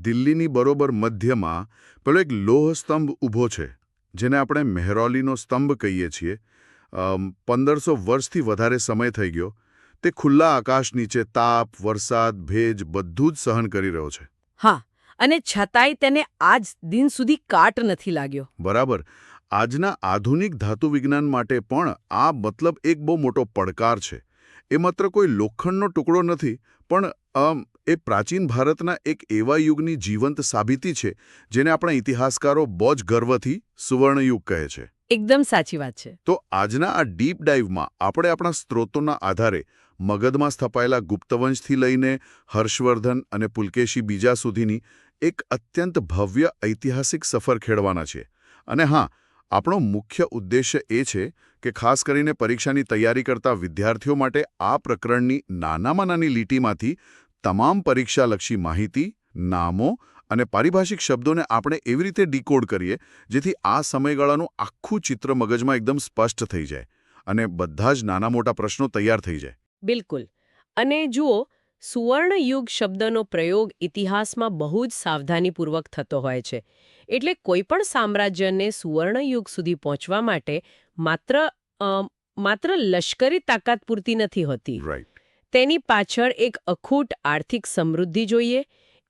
દિલ્હીની બરોબર મધ્યમાં પેલો એક લોહ સ્તંભ ઊભો છે, જેને આપણે મેહરૌલીનો સ્તંભ કહીએ છીએ. 1500 વર્ષથી વધારે સમય થઈ ગયો. તે ખુલ્લા આકાશ નીચે તાપ, વરસાદ, ભેજ બધું જ સહન કરી રહ્યો છે. હા, અને છતાંય તેને આજ દિન સુધી કાટ નથી લાગ્યો. બરાબર. આજના આધુનિક ધાતુ વિજ્ઞાન માટે પણ આ મતલબ એક બહુ મોટો પડકાર છે. એ માત્ર કોઈ લોખંડનો ટુકડો નથી, પણ એ પ્રાચીન ભારતના એક એવા યુગની જીવંત સાબિતી છે જેને આપણા ઇતિહાસકારો બહુ જ ગર્વથી સુવર્ણયુગ કહે છે. એકદમ સાચી વાત છે. તો આજના આ ડીપ ડાઇવમાં આપણે આપણા સ્ત્રોતોના આધારે મગધમાં સ્થપાયેલા ગુપ્તવંશથી લઈને હર્ષવર્ધન અને પુલકેશી બીજા સુધીની એક અત્યંત ભવ્ય ઐતિહાસિક સફર ખેડવાના છે. અને હા, આપણો મુખ્ય ઉદ્દેશ્ય એ છે કે ખાસ કરીને પરીક્ષાની તૈયારી કરતા વિદ્યાર્થીઓ માટે આ પ્રકરણની નાનામાં નાની લીટીમાંથી તમામ પરીક્ષાલક્ષી માહિતી, નામો અને પારિભાષિક શબ્દોને આપણે એવી રીતે ડીકોડ કરીએ જેથી આ સમયગાળાનું આખું ચિત્ર મગજમાં એકદમ સ્પષ્ટ થઈ જાય અને બધા જ નાના મોટા પ્રશ્નો તૈયાર થઈ જાય. બિલકુલ. અને જુઓ, સુવર્ણયુગ શબ્દનો પ્રયોગ ઇતિહાસમાં બહુ જ સાવધાનીપૂર્વક થતો હોય છે. એટલે કોઈ પણ સામ્રાજ્યને સુવર્ણયુગ સુધી પહોંચવા માટે માત્ર લશ્કરી તાકાત પૂરતી નથી હોતી. રાઈટ. તેની પાછળ એક અખૂટ આર્થિક સમૃદ્ધિ જોઈએ,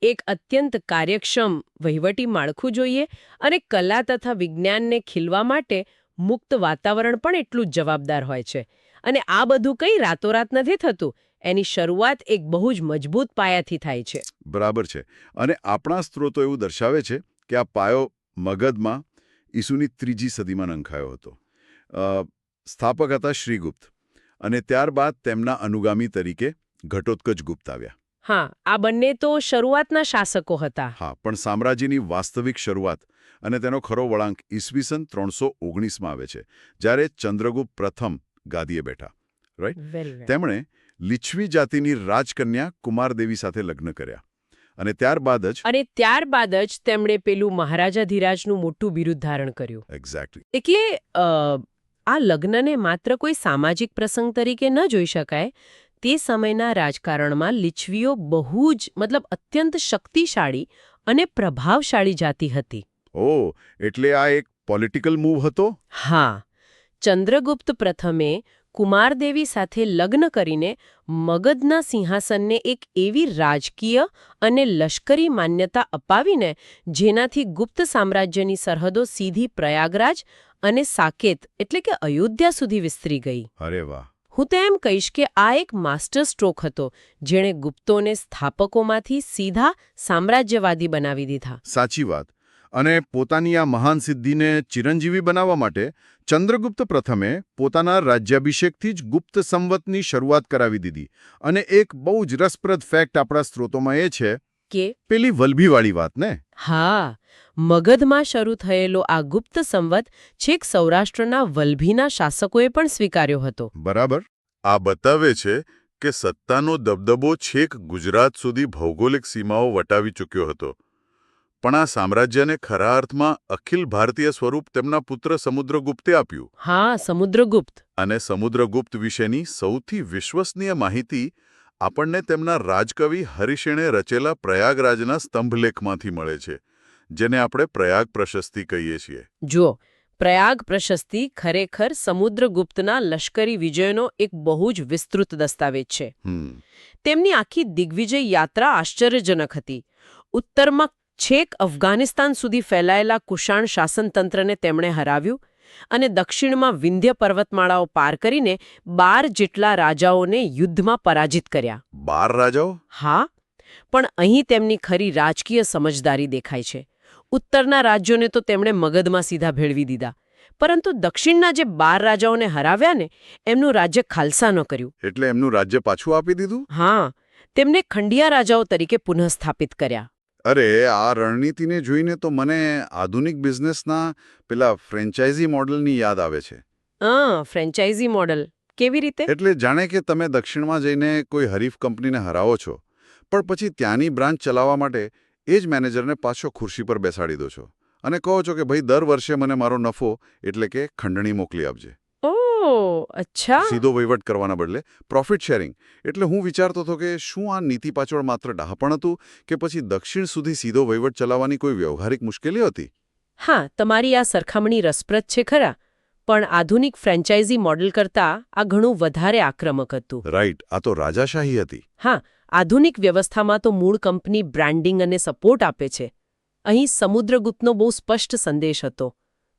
એક અત્યંત કાર્યક્ષમ વહીવટી માળખું જોઈએ અને કલા તથા વિજ્ઞાનને ખીલવા માટે મુક્ત વાતાવરણ પણ એટલું જ જવાબદાર હોય છે. અને આ બધું કંઈ રાતોરાત નથી થતું. એની શરૂઆત એક બહુ જ મજબૂત પાયાથી થાય છે. બરાબર છે. અને આપણા સ્ત્રોતો એવું દર્શાવે છે કે આ પાયો મગધમાં ઈસુની 3જી સદીમાં નંખાયો હતો. સ્થાપક હતા શ્રીગુપ્ત અને ત્યારબાદ તેમના અનુગામી તરીકે ઘટોત્કચ ગુપ્ત આવ્યા. હા, આ બંને તો શરૂઆતના શાસકો હતા. હા, પણ સામ્રાજ્યની વાસ્તવિક શરૂઆત અને તેનો ખરો વળાંક ઈસવીસન 319માં આવે છે, જ્યારે ચંદ્રગુપ્ત પ્રથમ ગાદીએ બેઠા. રાઈટ. તેમણે લિચ્છી જાતિની રાજકન્યા કુમારદેવી સાથે લગ્ન કર્યા અને ત્યારબાદ જ તેમણે પેલું મહારાજાધિરાજનું મોટું બિરુદ ધારણ કર્યું. એક્ઝેક્ટલી. એટલે આ લગ્નને માત્ર કોઈ સામાજિક પ્રસંગ તરીકે ન જોઈ શકાય. તે સમયના રાજકારણમાં લિચ્છવીઓ બહુ જ અત્યંત શક્તિશાળી અને પ્રભાવશાળી જાતિ હતી. ઓહ, એટલે આ એક પોલિટિકલ મૂવ હતો? હા. ચંદ્રગુપ્ત પ્રથમે કુમારદેવી સાથે લગ્ન કરીને મગધના સિંહાસનને એક એવી રાજકીય અને લશ્કરી માન્યતા અપાવીને જેનાથી ગુપ્ત સામ્રાજ્યની સરહદો સીધી પ્રયાગરાજ અને સાકેત એટલે કે અયોધ્યા સુધી વિસ્તરી ગઈ. અરે વાહ! હું તો એમ કહીશ કે આ એક માસ્ટર સ્ટ્રોક હતો, જેણે ગુપ્તોને સ્થાપકોમાંથી સીધા સામ્રાજ્યવાદી બનાવી દીધા. સાચી વાત. અને પોતાની આ મહાન સિદ્ધિને ચિરંજીવી બનાવવા માટે ચંદ્રગુપ્ત પ્રથમે પોતાના રાજ્યાભિષેકથી જ ગુપ્ત સંવતની શરૂઆત કરાવી દીધી. અને એક બહુ જ રસપ્રદ ફેક્ટ આપણા સ્ત્રોતોમાં એ છે કે પેલી વલ્ભીવાળી વાત ને. હા, મગધમાં શરૂ થયેલો આ ગુપ્ત સંવત છેક સૌરાષ્ટ્રના વલ્ભીના શાસકોએ પણ સ્વીકાર્યો હતો. બરાબર. આ બતાવે છે કે સત્તાનો દબદબો છેક ગુજરાત સુધી ભૌગોલિક સીમાઓ વટાવી ચૂક્યો હતો. પણ આ સામ્રાજ્યને ખરા અર્થમાં અખિલ ભારતીય સ્વરૂપ તેમના પુત્ર સમુદ્રગુપ્તે આપ્યું. હા, સમુદ્રગુપ્ત. અને સમુદ્રગુપ્ત વિશેની સૌથી વિશ્વસનીય માહિતી આપણને તેમના રાજકવિ હરિશેણે રચેલા પ્રયાગરાજના સ્તંભલેખમાંથી મળે છે, જેને આપણે પ્રયાગ પ્રશસ્તિ કહીએ છીએ. જો, પ્રયાગ પ્રશસ્તિ ખરેખર સમુદ્રગુપ્તના લશ્કરી વિજયનો એક બહુ જ વિસ્તૃત દસ્તાવેજ છે. તેમની આખી દિગ્વિજય યાત્રા આશ્ચર્યજનક હતી. ઉત્તરમાં છેક અફઘાનિસ્તાન સુધી ફેલાયેલા કુષાણ શાસનતંત્રને તેમણે હરાવ્યું અને દક્ષિણમાં વિંધ્ય પર્વતમાળાઓ પાર કરીને 12 જેટલા રાજાઓને યુદ્ધમાં પરાજિત કર્યા. 12 રાજાઓ? હા, પણ અહીં તેમની ખરી રાજકીય સમજદારી દેખાય છે. ઉત્તરના રાજ્યોને તો તેમણે મગધમાં સીધા ભેળવી દીધા, પરંતુ દક્ષિણના જે 12 રાજાઓને હરાવ્યા ને એમનું રાજ્ય ખાલસા ન કર્યું. એટલે એમનું રાજ્ય પાછું આપી દીધું? હા, તેમને ખંડિયા રાજાઓ તરીકે પુનઃસ્થાપિત કર્યા. અરે, આ રણનીતિને જોઈને તો મને આધુનિક બિઝનેસના પેલા ફ્રેન્ચાઇઝી મોડલની યાદ આવે છે. ફ્રેન્ચાઇઝી મોડલ કેવી રીતે? એટલે જાણે કે તમે દક્ષિણમાં જઈને કોઈ હરીફ કંપનીને હરાવો છો, પણ પછી ત્યાંની બ્રાન્ચ ચલાવવા માટે એ જ મેનેજરને પાછો ખુરશી પર બેસાડી દો છો અને કહો છો કે ભાઈ દર વર્ષે મને મારો નફો એટલે કે ખંડણી મોકલી આપજે. અચ્છા. સીધો વહીવટ કરવાના બદલે પ્રોફિટ શેરિંગ. એટલે હું વિચારતો હતો કે શું આ નીતિ પાછળ માત્ર ડહાપણ હતું કે પછી દક્ષિણ સુધી સીધો વહીવટ ચલાવવાની કોઈ વ્યવહારિક મુશ્કેલી હતી? હા, તમારી આ સરખામણી રસપ્રદ છે ખરા, પણ આધુનિક ફ્રેન્ચાઇઝી મોડેલ કરતાં આ ઘણું વધારે આક્રમક હતું. રાઈટ, આ તો રાજાશાહી હતી. હા, આધુનિક વ્યવસ્થામાં તો મૂળ કંપની બ્રાન્ડિંગ અને સપોર્ટ આપે છે. અહીં સમુદ્રગુપ્તનો બહુ સ્પષ્ટ સંદેશ હતો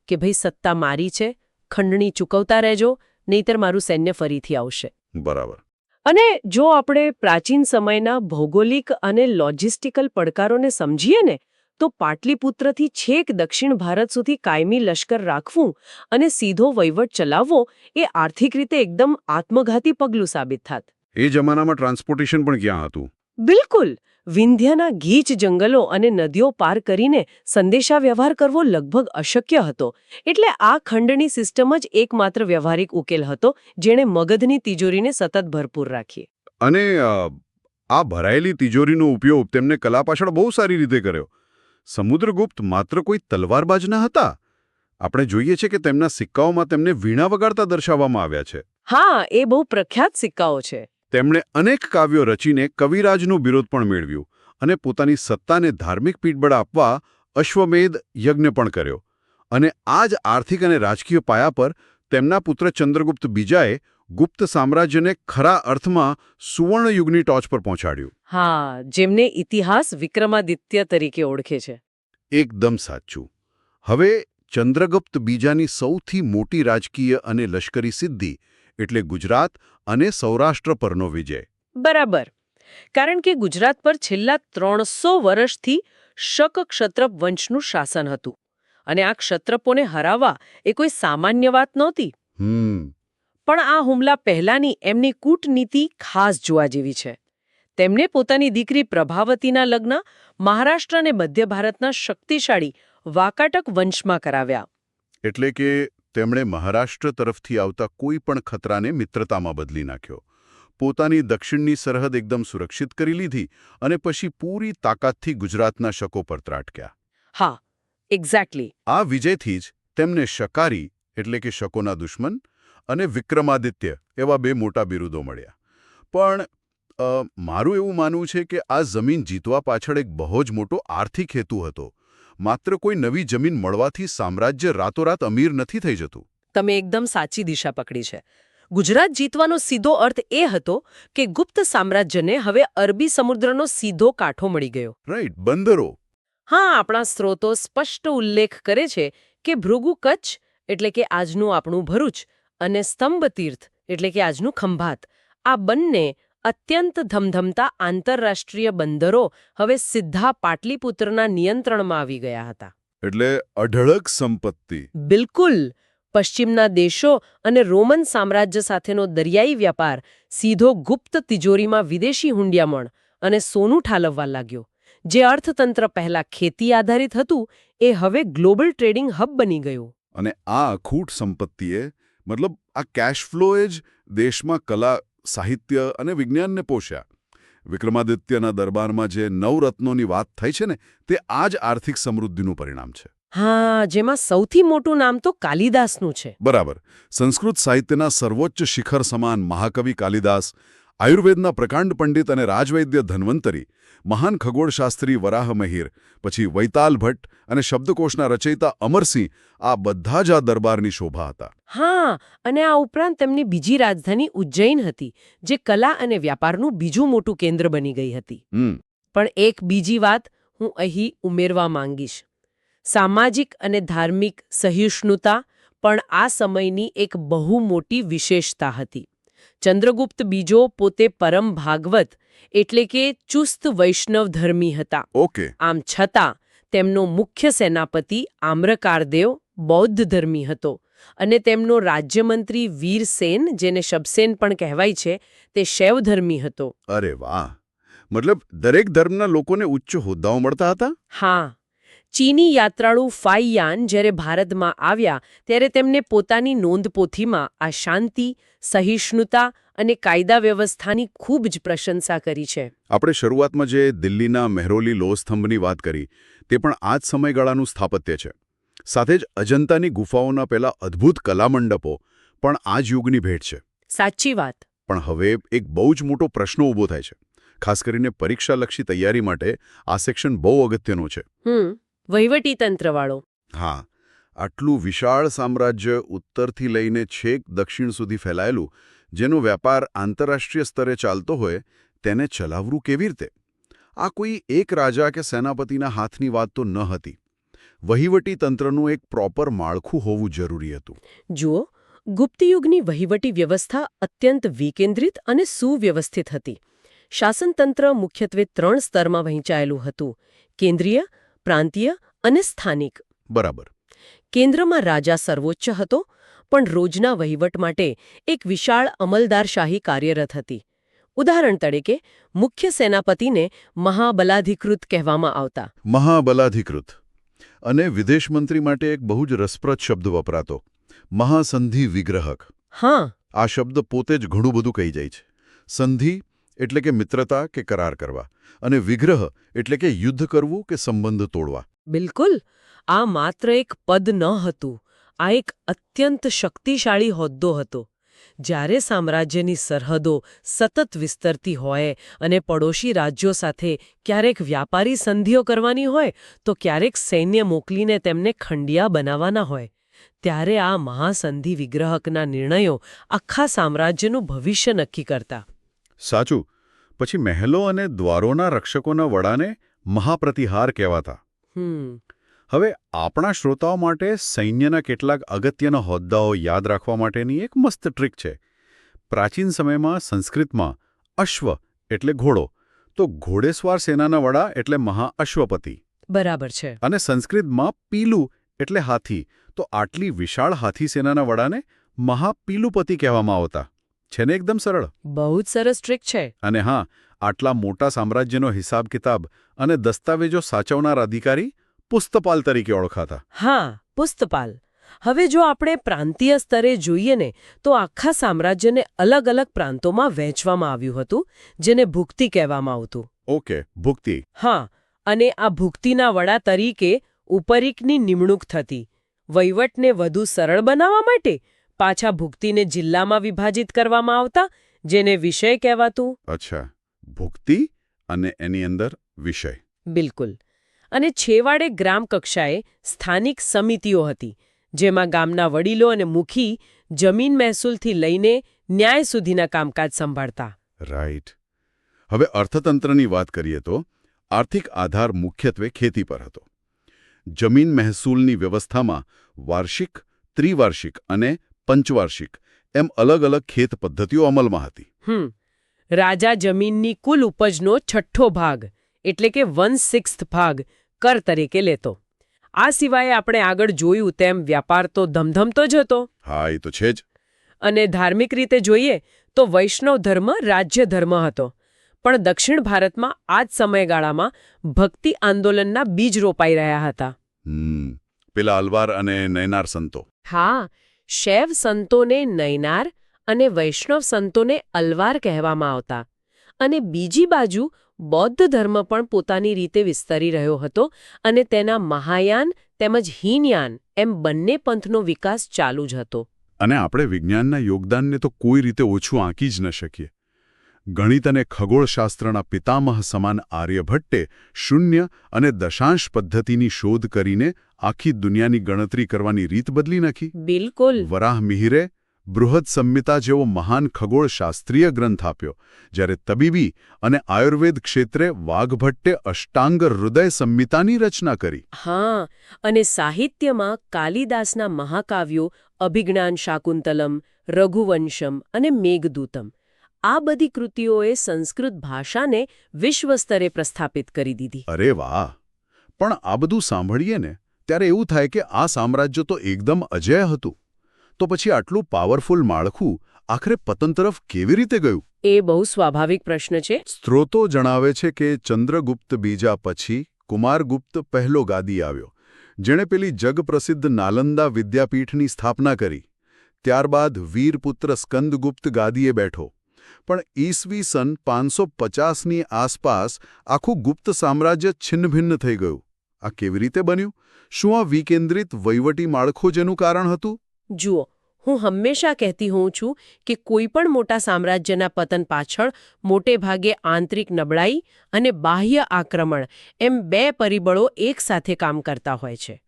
કે ભાઈ સત્તા મારી છે, ખંડણી ચૂકવતા રહેજો, નહીતર મારું સૈન્ય ફરીથી આવશે. બરાબર. અને જો આપણે પ્રાચીન સમયના ભૌગોલિક અને લોજિસ્ટિકલ પડકારોને સમજીએ ને, તો પાટલીપુત્રથી છેક દક્ષિણ ભારત સુધી કાયમી લશ્કર રાખવું અને સીધો વહીવટ ચલાવવો એ આર્થિક રીતે એકદમ આત્મઘાતી પગલું સાબિત થાત. એ જમાનામાં ટ્રાન્સપોર્ટેશન પણ ક્યાં હતું? બિલકુલ. વિંધ્યના ગીચ જંગલો અને નદીઓ પાર કરીને સંદેશા વ્યવહાર કરવો લગભગ અશક્ય હતો. એટલે આ ખંડણી સિસ્ટમ જ એકમાત્ર વ્યવહારિક ઉકેલ હતો જેણે મગધની તિજોરીને સતત ભરપૂર રાખી. અને આ ભરાયેલી તિજોરીનો ઉપયોગ તેમને કલા પાછળ બહુ સારી રીતે કર્યો. સમુદ્રગુપ્ત માત્ર કોઈ તલવારબાજ ન હતા. આપણે જોઈએ છે કે તેમના સિક્કાઓમાં તેમને વીણા વગાડતા દર્શાવવામાં આવ્યા છે. હા, એ બહુ પ્રખ્યાત સિક્કાઓ છે. તેમણે અનેક કાવ્યો રચીને કવિરાજનું બિરુદ પણ મેળવ્યું અને પોતાની સત્તાને ધાર્મિક પીઠબળ આપવા અશ્વમેધ યજ્ઞ પણ કર્યો. અને આ જ આર્થિક અને રાજકીય પાયા પર તેમના પુત્ર ચંદ્રગુપ્ત બીજાએ ગુપ્ત સામ્રાજ્યને ખરા અર્થમાં સુવર્ણયુગની ટોચ પર પહોંચાડ્યું. હા, જેમને ઇતિહાસ વિક્રમાદિત્ય તરીકે ઓળખે છે. એકદમ સાચું. હવે ચંદ્રગુપ્ત બીજાની સૌથી મોટી રાજકીય અને લશ્કરી સિદ્ધિ એટલે ગુજરાત અને સૌરાષ્ટ્ર પરનો વિજય. બરાબર. કારણ કે ગુજરાત પર છેલ્લા 300 વર્ષથી શક ક્ષત્રપ વંશનું શાસન હતું. અને આ ક્ષત્રપોને હરાવવા એ કોઈ સામાન્ય વાત નહોતી. પણ આ હુમલા પહેલાની એમની કૂટનીતિ ખાસ જોવા જેવી છે. તેમને પોતાની દીકરી પ્રભાવતીના લગ્ન મહારાષ્ટ્ર અને મધ્ય ભારતના શક્તિશાળી વાકાટક વંશમાં કરાવ્યા. એટલે કે તેમણે મહારાષ્ટ્ર તરફથી આવતા કોઈ પણ ખતરાને મિત્રતામાં બદલી નાખ્યો. પોતાની દક્ષિણની સરહદ એકદમ સુરક્ષિત કરી લીધી અને પછી પૂરી તાકાતથી ગુજરાતના શકો પર ત્રાટક્યા. હા, એક્ઝેક્ટલી. આ વિજયથી જ તેમને શકારી એટલે કે શકોના દુશ્મન અને વિક્રમાદિત્ય એવા બે મોટા બિરુદો મળ્યા. પણ મારું એવું માનવું છે કે આ જમીન જીતવા પાછળ એક બહુ જ મોટો આર્થિક હેતુ હતો. માત્ર કોઈ નવી જમીન મળવાથી સામ્રાજ્ય રાતોરાત અમીર નથી થઈ જતું. તમે એકદમ સાચી દિશા પકડી છે. ગુજરાત જીતવાનો સીધો અર્થ એ હતો કે ગુપ્ત સામ્રાજ્યને હવે અરબી સમુદ્રનો સીધો કાંઠો મળી ગયો. રાઈટ, બંદરો. હા, આપણા સ્ત્રોતો સ્પષ્ટ ઉલ્લેખ કરે છે કે ભૃગુ કચ્છ એટલે કે આજનું આપણું ભરૂચ અને સ્તંભ તીર્થ એટલે કે આજનું ખંભાત, આ બંને અત્યંત ધમધમતા આંતરરાષ્ટ્રીય બંદરો હવે સીધા પાટલીપુત્રના નિયંત્રણમાં આવી ગયા હતા. એટલે અઢળક સંપત્તિ. બિલકુલ. પશ્ચિમના દેશો અને રોમન સામ્રાજ્ય સાથેનો દરિયાઈ વ્યાપાર સીધો ગુપ્ત તિજોરીમાં વિદેશી હુંડિયામણ અને સોનું ઠાલવવા લાગ્યો. જે અર્થતંત્ર પહેલા ખેતી આધારિત હતું એ હવે ગ્લોબલ ટ્રેડિંગ હબ બની ગયું. અને આ અખૂટ સંપત્તિએ મતલબ આ કેશ ફ્લોએ જ દેશમાં કલા, સાહિત્ય અને વિજ્ઞાનને પોષ્યા. વિક્રમાદિત્યના દરબારમાં જે નવરત્નોની વાત થઈ છે ને, તે આ જ આર્થિક સમૃદ્ધિનું પરિણામ છે. હા, જેમાં સૌથી મોટું નામ તો કાલિદાસનું છે. બરાબર. સંસ્કૃત સાહિત્યના સર્વોચ્ચ શિખર સમાન મહાકવિ કાલિદાસ, આયુર્વેદના પ્રકાંડ પંડિત અને રાજવૈદ્ય ધન્વંતરી, મહાન ખગોળશાસ્ત્રી વરાહમિહિર, પછી વૈતાલ ભટ્ટ અને શબ્દકોશના રચયિતા અમરસિંહ, આ બધા જ આ દરબારની શોભા હતા. હા, અને આ ઉપરાંત તેમની બીજી રાજધાની ઉજ્જૈન હતી, જે કલા અને વ્યાપારનું બીજું મોટું કેન્દ્ર બની ગઈ હતી. પણ એક બીજી વાત હું અહીં ઉમેરવા માંગીશ. સામાજિક અને ધાર્મિક સહિષ્ણુતા પણ આ સમયની એક બહુ મોટી વિશેષતા હતી. ચંદ્રગુપ્ત બીજો પોતે પરમ ભાગવત એટલે કે ચુસ્ત વૈષ્ણવ ધર્મી હતા. ઓકે. આમ છતાં તેમનો મુખ્ય સેનાપતિ આમ્રકારદેવ બૌદ્ધ ધર્મી હતો અને તેમનો રાજ્યમંત્રી વીરસેન, જેને શબસેન પણ કહેવાય છે, તે શૈવ ધર્મી હતો. અરે વાહ! મતલબ દરેક ધર્મના લોકોને ઉચ્ચ હોદ્દાઓ મળતા હતા? હા. ચીની યાત્રાળુ ફાઈયાન જ્યારે ભારતમાં આવ્યા ત્યારે તેમને પોતાની નોંધપોથીમાં આ શાંતિ, સહિષ્ણુતા અને કાયદા વ્યવસ્થાની ખૂબ જ પ્રશંસા કરી છે. આપણે શરૂઆતમાં જે દિલ્હીના મહેરોલી લોહ સ્તંભની વાત કરી, તે પણ આ જ સમયગાળાનું સ્થાપત્ય છે. સાથે જ અજંતાની ગુફાઓના પેલા અદ્ભુત કલામંડપો, પણ આ જ યુગની ભેટ છે. સાચી વાત. પણ હવે એક બહુ જ મોટો પ્રશ્ન ઊભો થાય છે. ખાસ કરીને પરીક્ષાલક્ષી તૈયારી માટે આ સેક્શન બહુ અગત્યનું છે. વહીવટીતંત્રવાળો. હા, આટલું વિશાળ સામ્રાજ્ય ઉત્તરથી લઈને છેક દક્ષિણ સુધી ફેલાયેલું, જેનો વેપાર આંતરરાષ્ટ્રીય સ્તરે ચાલતો હોય, તેને ચલાવવું કેવી રીતે? આ કોઈ એક રાજા કે સેનાપતિના હાથની વાત તો ન હતી. વહીવટી તંત્રનું એક પ્રોપર માળખું હોવું જરૂરી હતું. જુઓ, ગુપ્તયુગની વહીવટી વ્યવસ્થા અત્યંત વિકેન્દ્રિત અને સુવ્યવસ્થિત હતી. શાસનતંત્ર મુખ્યત્વે 3 સ્તરમાં વહેંચાયેલું હતું: કેન્દ્રીય, પ્રાંતીય અને સ્થાનિક. બરાબર. કેન્દ્રમાં રાજા સર્વોચ્ચ હતો, પણ રોજના વહીવટ માટે એક વિશાળ અમલદારશાહી કાર્યરત હતી. ઉદાહરણ તરીકે, મુખ્ય સેનાપતિને મહાબલાધિકૃત કહેવામાં આવતા. મહાબલાધિકૃત. અને વિદેશ મંત્રી માટે એક બહુ જ રસપ્રદ શબ્દ વપરાતો, મહાસંધિ વિગ્રહક. હા. આ શબ્દ પોતે જ ઘણું બધું કહી જાય છે. સંધિ એટલે કે મિત્રતા કે કરાર કરવા, અને વિગ્રહ એટલે કે યુદ્ધ કરવું કે સંબંધ તોડવા. બિલકુલ. આ માત્ર એક પદ ન હતું, આ એક અત્યંત શક્તિશાળી હોદ્દો હતો. જ્યારે સામ્રાજ્યની સરહદો સતત વિસ્તરતી હોય અને પડોશી રાજ્યો સાથે ક્યારેક વ્યાપારી સંધિઓ કરવાની હોય તો ક્યારેક સૈન્ય મોકલીને તેમને ખંડિયા બનાવવાના હોય, ત્યારે આ મહાસંધિ વિગ્રહકના નિર્ણયો આખા સામ્રાજ્યનું ભવિષ્ય નક્કી કરતા. સાચું. પછી મહેલો અને દ્વારોના રક્ષકોના વડાને મહાપ્રતિહાર કહેવાતા. હવે આપણા શ્રોતાઓ માટે સૈન્યના કેટલાક અગત્યના હોદ્દાઓ યાદ રાખવા માટેની એક મસ્ત ટ્રીક છે. પ્રાચીન સમયમાં સંસ્કૃતમાં અશ્વ એટલે ઘોડો, તો ઘોડેસવાર સેનાના વડા એટલે મહાઅશ્વપતિ. બરાબર છે. અને સંસ્કૃતમાં પીલું એટલે હાથી, તો આટલી વિશાળ હાથી સેનાના વડાને મહાપીલુપતિ કહેવામાં આવતા. છે ને એકદમ સરળ? બહુ જ સરસ ટ્રીક છે. અને હા, આટલા મોટા સામ્રાજ્યનો હિસાબ કિતાબ અને દસ્તાવેજો સાચવનાર અધિકારી પુસ્તપાલ તરીકે ઓળખાતા. હા, પુસ્તપાલ. હવે જો આપણે પ્રાંતીય સ્તરે જોઈએ ને, તો આખા સામ્રાજ્યને અલગ અલગ પ્રાંતોમાં વહેંચવામાં આવ્યું હતું, જેને ભુક્તિ કહેવામાં આવતું. ઓકે, ભુક્તિ. હા, અને આ ભુક્તિના વડા તરીકે ઉપરીકની નિમણૂક થતી. વહીવટને વધુ સરળ બનાવવા માટે પાછા ભુક્તિને જિલ્લામાં વિભાજિત કરવામાં આવતા, જેને વિષય કહેવાતું. અચ્છા, ભુક્તિ અને એની અંદર વિષય. બિલકુલ. અને છેવાડે ગ્રામ કક્ષાએ સ્થાનિક સમિતિઓ હતી, જેમાં ગામના વડીલો અને મુખી જમીન મહેસૂલથી લઈને ન્યાય સુધીના કામકાજ સંભાળતા. રાઈટ. હવે અર્થતંત્રની વાત કરીએ તો આર્થિક આધાર મુખ્યત્વે ખેતી પર હતો. જમીન મહેસૂલની વ્યવસ્થામાં વાર્ષિક, ત્રિવાર્ષિક અને પંચવાર્ષિક એમ અલગ અલગ ખેત પદ્ધતિઓ અમલમાં હતી. રાજા જમીનની કુલ ઉપજનો 6ઠ્ઠો ભાગ એટલે કે 1/6 ભાગ કર તરીકે લેતો. આ સિવાય આપણે આગળ જોયું તેમ વ્યાપાર તો ધમધમતો જ હતો. હા, એ તો છે જ. અને ધાર્મિક રીતે જોઈએ તો વૈષ્ણવ ધર્મ રાજ્ય ધર્મ હતો. પણ દક્ષિણ ભારતમાં આ જ સમયગાળામાં ભક્તિ આંદોલનના બીજ રોપાઈ રહ્યા હતા. પેલા અલવાર અને નયનાર સંતો. હા, શૈવ સંતોને નયનાર અને વૈષ્ણવ સંતોને અલવાર કહેવામાં આવતા. અને બીજી બાજુ બૌદ્ધ ધર્મ પણ પોતાની રીતે વિસ્તરી રહ્યો હતો અને તેના મહાયાન તેમજ હીનયાન એમ બંને પંથનો વિકાસ ચાલુ જ હતો. અને આપણે વિજ્ઞાનના યોગદાનને તો કોઈ રીતે ઓછું આંકી જ ન શકીએ. ગણિત અને ખગોળશાસ્ત્રના પિતામહ સમાન આર્યભટ્ટે શૂન્ય અને દશાંશ પદ્ધતિની શોધ કરીને આખી દુનિયાની ગણતરી કરવાની રીત બદલી નાખી. બિલકુલ. વરાહ મિહિરે બૃહદ સંહિતા જેવો મહાન ખગોળશાસ્ત્રીય ગ્રંથ આપ્યો, જ્યારે તબીબી અને આયુર્વેદ ક્ષેત્રે વાઘભટ્ટે અષ્ટાંગ હૃદય સંહિતાની રચના કરી. હા, અને સાહિત્યમાં કાલિદાસના મહાકાવ્યો અભિજ્ઞાન શાકુંતલમ, રઘુવંશમ અને મેઘદૂતમ, આ બધી કૃતિઓએ સંસ્કૃત ભાષાને વિશ્વ સ્તરે પ્રસ્થાપિત કરી દીધી. અરે વાહ! પણ આ બધું સાંભળીએ ને ત્યારે એવું થાય કે આ સામ્રાજ્ય તો એકદમ અજેય હતું. તો પછી આટલું પાવરફુલ માળખું આખરે પતન તરફ કેવી રીતે ગયું? એ બહુ સ્વાભાવિક પ્રશ્ન છે. સ્ત્રોતો જણાવે છે કે ચંદ્રગુપ્ત બીજા પછી કુમારગુપ્ત પહેલો ગાદી આવ્યો, જેણે પેલી જગપ્રસિદ્ધ નાલંદા વિદ્યાપીઠની સ્થાપના કરી. ત્યારબાદ વીરપુત્ર સ્કંદગુપ્ત ગાદીએ બેઠો. પણ ઈસવી સન 550ની આસપાસ આખું ગુપ્ત સામ્રાજ્ય છિન્નભિન્ન થઈ ગયું. આ કેવી રીતે બન્યું? શું આ વિકેન્દ્રિત વહીવટી માળખું જેનું કારણ હતું? જુઓ, હું હંમેશા કહેતી હોઉં છું કે કોઈ પણ મોટા સામ્રાજ્યના પતન પાછળ મોટે ભાગે આંતરિક નબળાઈ અને બાહ્ય આક્રમણ એમ બે પરિબળો એકસાથે કામ કરતા હોય છે.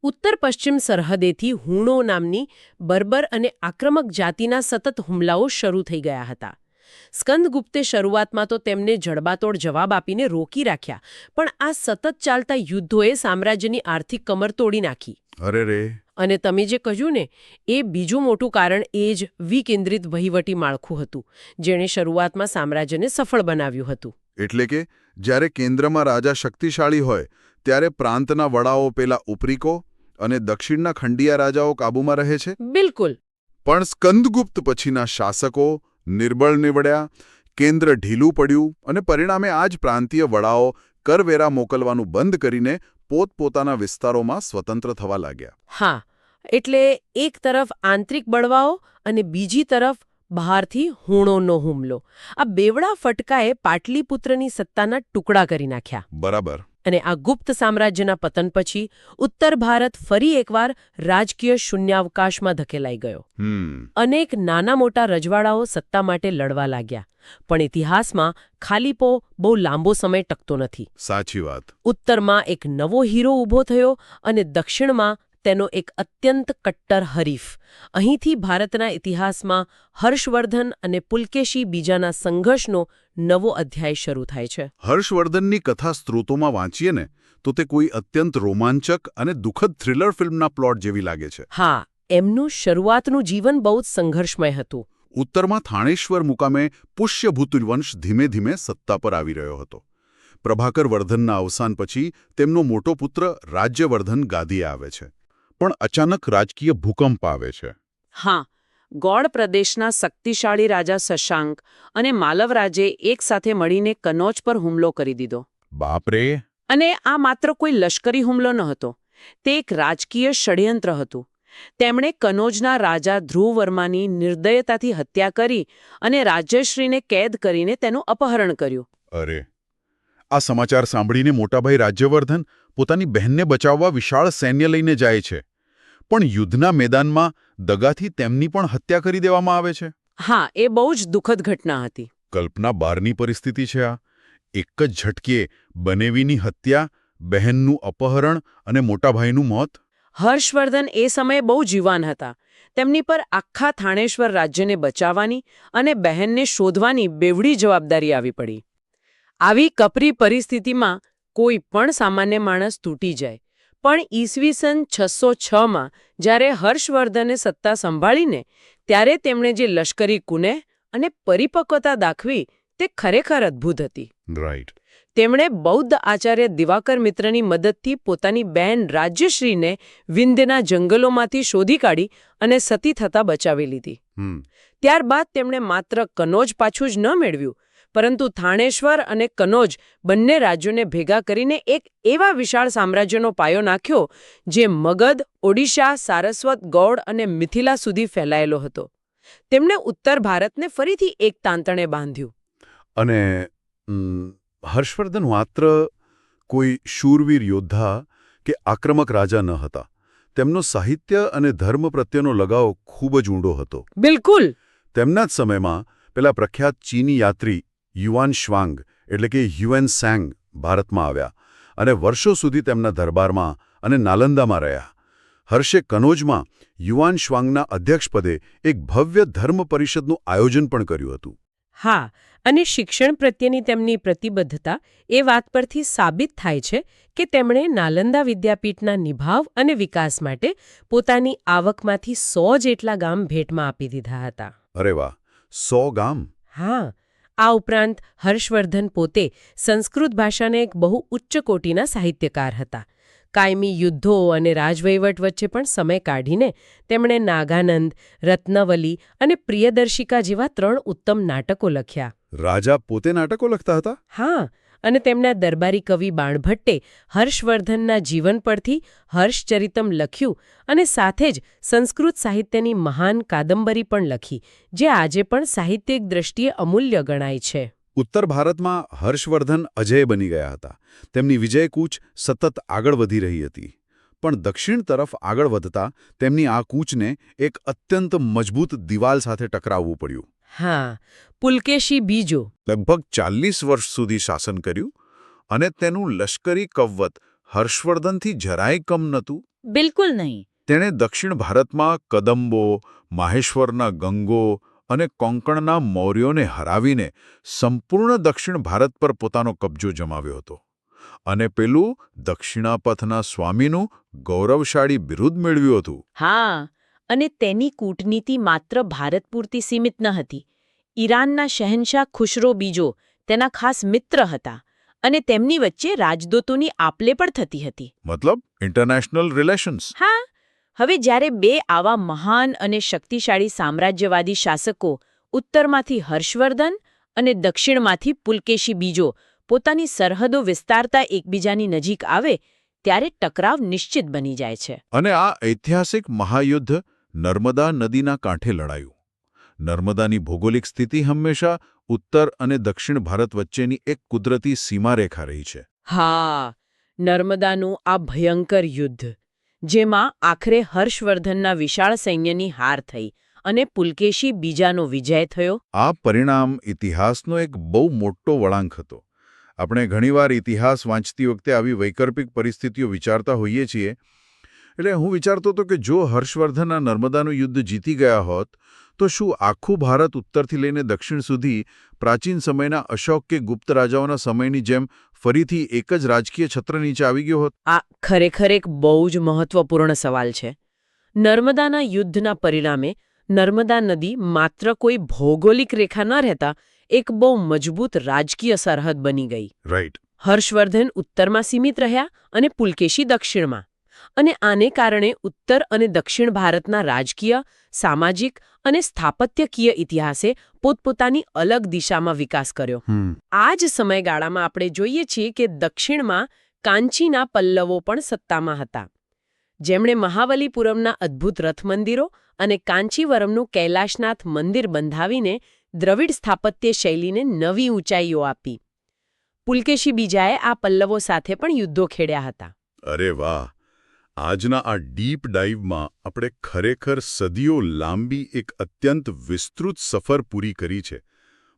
ઉત્તર પશ્ચિમ સરહદેથી હુણો નામની બર્બર અને આક્રમક જાતિના સતત હુમલાઓ શરૂ થઈ ગયા હતા. સ્કંદગુપ્તે શરૂઆતમાં તો તેમને જડબાતોડ જવાબ આપીને રોકી રાખ્યા, પણ આ સતત ચાલતા યુદ્ધોએ સામ્રાજ્યની આર્થિક કમર તોડી નાખી. અરે રે. અને તમે જે કહ્યું ને, એ બીજું મોટું કારણ એ જ વિકેન્દ્રિત વહીવટી માળખું હતું, જેણે શરૂઆતમાં સામ્રાજ્યને સફળ બનાવ્યું હતું. એટલે કે જ્યારે કેન્દ્રમાં રાજા શક્તિશાળી હોય ત્યારે પ્રાંતના વડાઓ પેલા ઉપરીકો અને દક્ષિણના ખંડિયા રાજાઓ કાબૂમાં રહે છે. બિલકુલ. પણ સ્કંદગુપ્ત પછીના શાસકો નિર્બળ નીવડ્યા, કેન્દ્ર ઢીલું પડ્યું અને પરિણામે આ જ પ્રાંતીય વડાઓ કરવેરા મોકલવાનું બંધ કરીને પોતપોતાના વિસ્તારોમાં સ્વતંત્ર થવા લાગ્યા. હા, એટલે એક તરફ આંતરિક બળવાઓ અને બીજી તરફ બહારથી હુણોનો હુમલો. આ બેવડા ફટકાએ પાટલીપુત્રની સત્તાના ટુકડા કરી નાખ્યા. બરાબર. અને આ ગુપ્ત સામ્રાજ્યના પતન પછી ઉત્તર ભારત ફરી એકવાર રાજકીય શૂન્યાવકાશમાં ધકેલાઈ ગયો. અનેક નાના મોટા રજવાડાઓ સત્તા માટે લડવા લાગ્યા, પણ ઇતિહાસમાં ખાલીપો બહુ લાંબો સમય ટકતો નથી. સાચી વાત. ઉત્તરમાં એક નવો હીરો ઊભો થયો અને દક્ષિણમાં તેનો એક અત્યંત કટ્ટર હરીફ. અહીંથી ભારતના ઇતિહાસમાં હર્ષવર્ધન અને પુલકેશી બીજાના સંઘર્ષનો નવો અધ્યાય શરૂ થાય છે. હર્ષવર્ધનની કથા સ્ત્રોતોમાં વાંચીએ ને તો તે કોઈ અત્યંત રોમાંચક અને દુઃખદ થ્રિલર ફિલ્મના પ્લોટ જેવી લાગે છે. હા, એમનું શરૂઆતનું જીવન બહુ જ સંઘર્ષમય હતું. ઉત્તરમાં થાણેશ્વર મુકામે પુષ્યભૂત વંશ ધીમે ધીમે સત્તા પર આવી રહ્યો હતો. પ્રભાકર વર્ધનના અવસાન પછી તેમનો મોટો પુત્ર રાજ્યવર્ધન ગાદીએ આવે છે. પણ અચાનક રાજકીય ભૂકંપ આવે છે. હા, ગોળ પ્રદેશના શક્તિશાળી રાજા શશાંક અને માલવરાજે એકસાથે મળીને કનોજ પર હુમલો કરી દીધો. બાપરે. અને આ માત્ર કોઈ લશ્કરી હુમલો ન હતો, તે એક રાજકીય ષડયંત્ર હતું. તેમણે કનોજના રાજા ધ્રુવવર્માની નિર્દયતાથી હત્યા કરી અને રાજ્યશ્રીને કેદ કરીને તેનું અપહરણ કર્યું. અરે, આ સમાચાર સાંભળીને મોટાભાઈ રાજ્યવર્ધન પોતાની બહેનને બચાવવા વિશાળ સૈન્ય લઈને જાય છે, પણ યુદ્ધના મેદાનમાં દગાથી તેમની પણ હત્યા કરી દેવામાં આવે છે. હા, એ બહુ જ દુઃખદ ઘટના હતી. કલ્પના બહારની પરિસ્થિતિ છે આ. એક જ ઝટકે બનેવીની હત્યા, બહેનનું અપહરણ અને મોટાભાઈનું મોત. હર્ષવર્ધન એ સમયે બહુ જીવાન હતા. તેમની પર આખા થાણેશ્વર રાજ્યને બચાવવાની અને બહેનને શોધવાની બેવડી જવાબદારી આવી પડી. આવી કપરી પરિસ્થિતિમાં કોઈ પણ સામાન્ય માણસ તૂટી જાય. પણ ઈસવીસન 606માં જ્યારે હર્ષવર્ધને સત્તા સંભાળીને, ત્યારે તેમણે જે લશ્કરી કુનેહ અને પરિપક્વતા દાખવી તે ખરેખર અદ્ભુત હતી. રાઈટ. તેમણે બૌદ્ધ આચાર્ય દિવાકર મિત્રની મદદથી પોતાની બહેન રાજ્યશ્રીને વિંધ્યના જંગલોમાંથી શોધી કાઢી અને સતી થતા બચાવી લીધી. ત્યારબાદ તેમણે માત્ર કનોજ પાછું જ ન મેળવ્યું, પરંતુ થાણેશ્વર અને કનોજ બંને રાજ્યોને ભેગા કરીને એક એવા વિશાળ સામ્રાજ્યનો પાયો નાખ્યો જે મગધ, ઓડિશા, સારસ્વત, ગૌડ અને મિથિલા સુધી ફેલાયેલો હતો. તેમણે ઉત્તર ભારતને ફરીથી એક તાંતણે બાંધ્યું. અને હર્ષવર્ધન માત્ર કોઈ શૂરવીર યોદ્ધા કે આક્રમક રાજા ન હતા. તેમનો સાહિત્ય અને ધર્મ પ્રત્યેનો લગાવ ખૂબ જ ઊંડો હતો. બિલકુલ. તેમના જ સમયમાં પેલા પ્રખ્યાત ચીની યાત્રી યુઆન શ્વાંગ એટલે કે હ્યુએન સાંગ ભારતમાં આવ્યા અને વર્ષો સુધી તેમના દરબારમાં અને નાલંદામાં રહ્યા. હર્ષે કનોજમાં યુઆન શ્વાંગના અધ્યક્ષપદે એક ભવ્ય ધર્મ પરિષદનું આયોજન પણ કર્યું હતું. હા, અને શિક્ષણ પ્રત્યેની તેમની પ્રતિબદ્ધતા એ વાત પરથી સાબિત થાય છે કે તેમણે નાલંદા વિદ્યાપીઠના નિભાવ અને વિકાસ માટે પોતાની આવકમાંથી 100 જેટલા ગામ ભેટમાં આપી દીધા હતા. અરે વાહ, 100 ગામ! હા, આ ઉપરાંત હર્ષવર્ધન પોતે સંસ્કૃત ભાષાના એક બહુ ઉચ્ચ કોટીના સાહિત્યકાર હતા. કાયમી યુદ્ધો અને રાજવહીવટ વચ્ચે પણ સમય કાઢીને તેમણે નાગાનંદ, રત્નવલી અને પ્રિયદર્શિકા જેવા 3 ઉત્તમ નાટકો લખ્યા. રાજા પોતે નાટકો લખતા હતા? હા, અને તેમના દરબારી કવિ બાણભટ્ટે હર્ષવર્ધનના જીવન પરથી હર્ષચરિતમ લખ્યું અને સાથે જ સંસ્કૃત સાહિત્યની મહાન કાદંબરી પણ લખી, જે આજે પણ સાહિત્યિક દ્રષ્ટિએ અમૂલ્ય ગણાય છે. ઉત્તર ભારતમાં હર્ષવર્ધન અજેય બની ગયા હતા. તેમની વિજયકૂચ સતત આગળ વધી રહી હતી. પણ દક્ષિણ તરફ આગળ વધતા તેમની આ કૂચને એક અત્યંત મજબૂત દિવાલ સાથે ટકરાવવું પડ્યું. હા, પુલકેશી બીજો લગભગ 40 વર્ષ સુધી શાસન કર્યું અને તેનું લશ્કરી કવવત હર્ષવર્ધનથી જરાય કમ નહોતું. બિલકુલ નહીં. તેણે દક્ષિણ ભારતમાં કદંબો, માહેશ્વરના ગંગો અને કોંકણના મૌર્યોને હરાવીને સંપૂર્ણ દક્ષિણ ભારત પર પોતાનો કબજો જમાવ્યો હતો અને પેલું દક્ષિણાપથના સ્વામીનું ગૌરવશાળી બિરુદ મેળવ્યું હતું. હા, અને તેની કૂટનીતિ માત્ર ભારત પૂરતી સીમિત ન હતી. ઈરાનના શહેનશાહ ખુશરો બીજો તેના ખાસ મિત્ર હતા અને તેમની વચ્ચે રાજદૂતોની આપલે પણ થતી હતી. મતલબ ઇન્ટરનેશનલ રિલેશન્સ. હા, હવે જ્યારે બે આવા મહાન અને શક્તિશાળી સામ્રાજ્યવાદી શાસકો ઉત્તરમાંથી હર્ષવર્ધન અને દક્ષિણમાંથી પુલકેશી બીજો પોતાની સરહદો વિસ્તારતા એકબીજાની નજીક આવે ત્યારે ટકરાવ નિશ્ચિત બની જાય છે. અને આ ઐતિહાસિક મહાયુદ્ધ નર્મદા નદીના કાંઠે લડાયું. નર્મદાની ભૌગોલિક સ્થિતિ હંમેશા ઉત્તર અને દક્ષિણ ભારત વચ્ચેની એક કુદરતી સીમારેખા રહી છે. હા, નર્મદાનું આ ભયંકર યુદ્ધ, જેમાં આખરે હર્ષવર્ધનના વિશાળ સૈન્યની હાર થઈ અને પુલકેશી બીજાનો વિજય થયો. આ પરિણામ ઇતિહાસનો એક બહુ મોટો વળાંક હતો. આપણે ઘણીવાર ઇતિહાસ વાંચતી વખતે આવી વૈકલ્પિક પરિસ્થિતિઓ વિચારતા હોઈએ છીએ. એટલે હું વિચારતો હતો કે જો હર્ષવર્ધન આ નર્મદાનું યુદ્ધ જીતી ગયા હોત તો શું આખું ભારત ઉત્તરથી લઈને દક્ષિણ સુધી પ્રાચીન સમયના અશોક કે ગુપ્ત રાજાઓના સમયની જેમ ફરીથી એક જ રાજકીય છત્ર નીચે આવી ગયો હોત? આ ખરેખર એક બહુ જ મહત્વપૂર્ણ સવાલ છે. નર્મદાના યુદ્ધના પરિણામે નર્મદા નદી માત્ર કોઈ ભૌગોલિક રેખા ન રહેતા એક બહુ મજબૂત રાજકીય સરહદ બની ગઈ. રાઈટ. હર્ષવર્ધન ઉત્તરમાં સીમિત રહ્યા અને પુલકેશી દક્ષિણમાં. અને આને કારણે ઉત્તર અને દક્ષિણ ભારતના રાજકીય, સામાજિક અને સ્થાપત્યકીય ઇતિહાસે પોતપોતાની અલગ દિશામાં વિકાસ કર્યો. આ જ સમયગાળામાં આપણે જોઈએ છીએ કે દક્ષિણમાં કાંચીના પલ્લવો પણ સત્તામાં હતા, જેમણે મહાબલીપુરમના અદ્ભુત રથ મંદિરો અને કાંચીવરમનું કૈલાશનાથ મંદિર બંધાવીને દ્રવિડ સ્થાપત્ય શૈલીને નવી ઊંચાઈઓ આપી. પુલકેશી બીજાએ આ પલ્લવો સાથે પણ યુદ્ધો ખેડ્યા હતા. અરે વાહ! આજના આ ડીપ ડાઇવમાં આપણે ખરેખર સદીઓ લાંબી એક અત્યંત વિસ્તૃત સફર પૂરી કરી છે.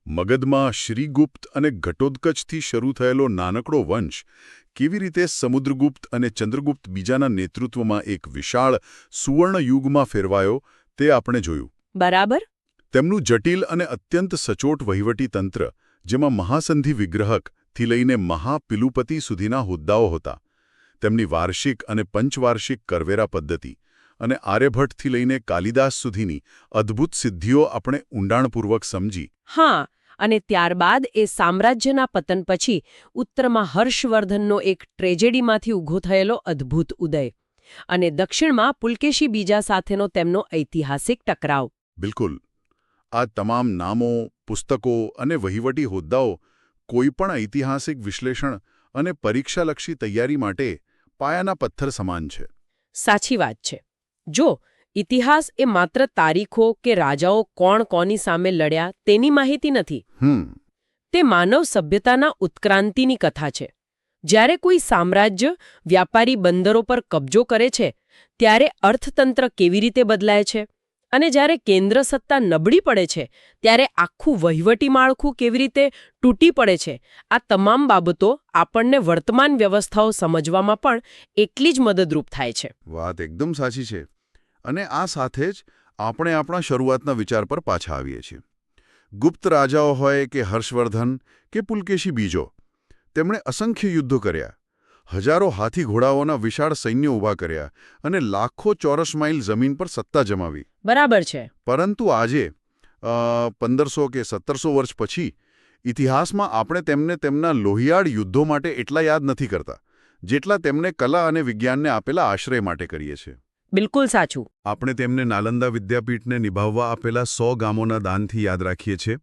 મગધમાં શ્રીગુપ્ત અને ઘટોત્કચથી શરૂ થયેલો નાનકડો વંશ કેવી રીતે સમુદ્રગુપ્ત અને ચંદ્રગુપ્ત બીજાના નેતૃત્વમાં એક વિશાળ સુવર્ણ યુગમાં ફેરવાયો તે આપણે જોયું. બરાબર. તેમનું જટિલ અને અત્યંત સચોટ વહીવટી તંત્ર, જેમાં મહાસંધિ વિગ્રહકથી લઈને મહાપિલુપતિ સુધીના હોદ્દાઓ હતા, તેમની વાર્ષિક અને પંચવાર્ષિક કરવેરા પદ્ધતિ અને આર્યભટ્ટથી લઈને કાલિદાસ સુધીની અદ્ભુત સિદ્ધિઓ આપણે ઊંડાણપૂર્વક સમજી. હા, અને ત્યારબાદ એ સામ્રાજ્યના પતન પછી ઉત્તરમાં હર્ષવર્ધનનો એક ટ્રેજેડીમાંથી ઊભો થયેલો અદ્ભુત ઉદય અને દક્ષિણમાં પુલકેશી બીજા સાથેનો તેમનો ઐતિહાસિક ટકરાવ. બિલકુલ. આ તમામ નામો, પુસ્તકો અને વહીવટી હોદ્દાઓ કોઈપણ ઐતિહાસિક વિશ્લેષણ અને પરીક્ષાલક્ષી તૈયારી માટે પાયાના પથ્થર સમાન છે. સાચી વાત છે. જો ઇતિહાસ એ માત્ર તારીખો કે રાજાઓ કોણ કોની સામે લડ્યા તેની માહિતી નથી. તે માનવ સભ્યતાના ઉત્ક્રાંતિની કથા છે. જ્યારે કોઈ સામ્રાજ્ય વ્યાપારી બંદરો પર કબજો કરે છે ત્યારે અર્થતંત્ર કેવી રીતે બદલાય છે, અને જ્યારે કેન્દ્ર સત્તા નબળી પડે છે ત્યારે આખું વહીવટી માળખું કેવી રીતે તૂટી પડે છે, આ તમામ બાબતો આપણને વર્તમાન વ્યવસ્થાઓ સમજવામાં પણ એટલી જ મદદરૂપ થાય છે. વાત એકદમ સાચી છે. અને આ સાથે જ આપણે આપણા શરૂઆતના વિચાર પર પાછા આવીએ છીએ. ગુપ્ત રાજાઓ હોય કે હર્ષવર્ધન કે પુલકેશી બીજો, તેમણે અસંખ્ય યુદ્ધો કર્યા, હજારો હાથી ઘોડાઓના વિશાળ સૈન્ય ઊભા કર્યા અને લાખો ચોરસ માઇલ જમીન પર સત્તા જમાવી. બરાબર છે. પરંતુ આજે 1500 કે 1700 વર્ષ પછી ઇતિહાસમાં આપણે તેમને તેમના લોહિયાળ યુદ્ધો માટે એટલા યાદ નથી કરતા જેટલા તેમને કલા અને વિજ્ઞાનને આપેલા આશ્રય માટે કરીએ છીએ. બિલકુલ સાચું. આપણે તેમને નાલંદા વિદ્યાપીઠને નિભાવવા આપેલા 100 ગામોના દાનથી યાદ રાખીએ છીએ.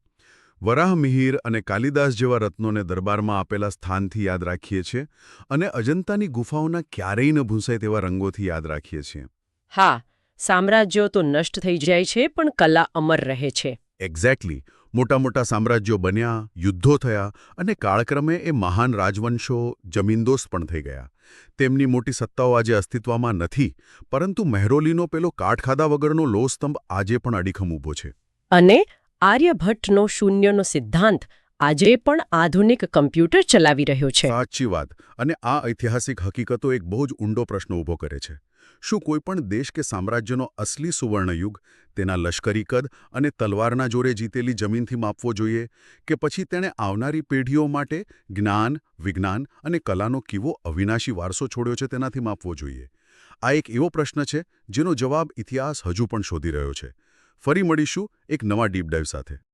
વરાહમિહિર અને કાલિદાસ જેવા રત્નોને દરબારમાં આપેલા સ્થાનથી યાદ રાખીએ છીએ અને અજંતાની ગુફાઓના ક્યારેય ન ભૂંસાય તેવા રંગોથી યાદ રાખીએ છીએ. હા, સામ્રાજ્યો તો નષ્ટ થઈ જાય છે પણ કલા અમર રહે છે. એક્ઝેક્ટલી. મોટા મોટા સામ્રાજ્યો બન્યા, યુદ્ધો થયા અને કાળક્રમે એ મહાન રાજવંશો જમીનદોસ્ત પણ થઈ ગયા. તેમની મોટી સત્તાઓ આજે અસ્તિત્વમાં નથી, પરંતુ મહેરોલીનો પેલો કાઠખાધા વગરનો લોહસ્તંભ આજે પણ અડીખમ ઊભો છે. અને આર્યભટ્ટનો શૂન્યનો સિદ્ધાંત આજે પણ આધુનિક કમ્પ્યુટર ચલાવી રહ્યો છે. સાચી વાત. અને આ ઐતિહાસિક હકીકતો એક બહુ જ ઊંડો પ્રશ્ન ઊભો કરે છે. શું કોઈપણ દેશ કે સામ્રાજ્યનો અસલી સુવર્ણયુગ તેના લશ્કરી કદ અને તલવારના જોરે જીતેલી જમીનથી માપવો જોઈએ, કે પછી તેણે આવનારી પેઢીઓ માટે જ્ઞાન, વિજ્ઞાન અને કલાનો કેવો અવિનાશી વારસો છોડ્યો છે તેનાથી માપવો જોઈએ? આ એક એવો પ્રશ્ન છે જેનો જવાબ ઇતિહાસ હજુ પણ શોધી રહ્યો છે. ફરી મળીશું એક નવા ડીપ ડાઇવ સાથે.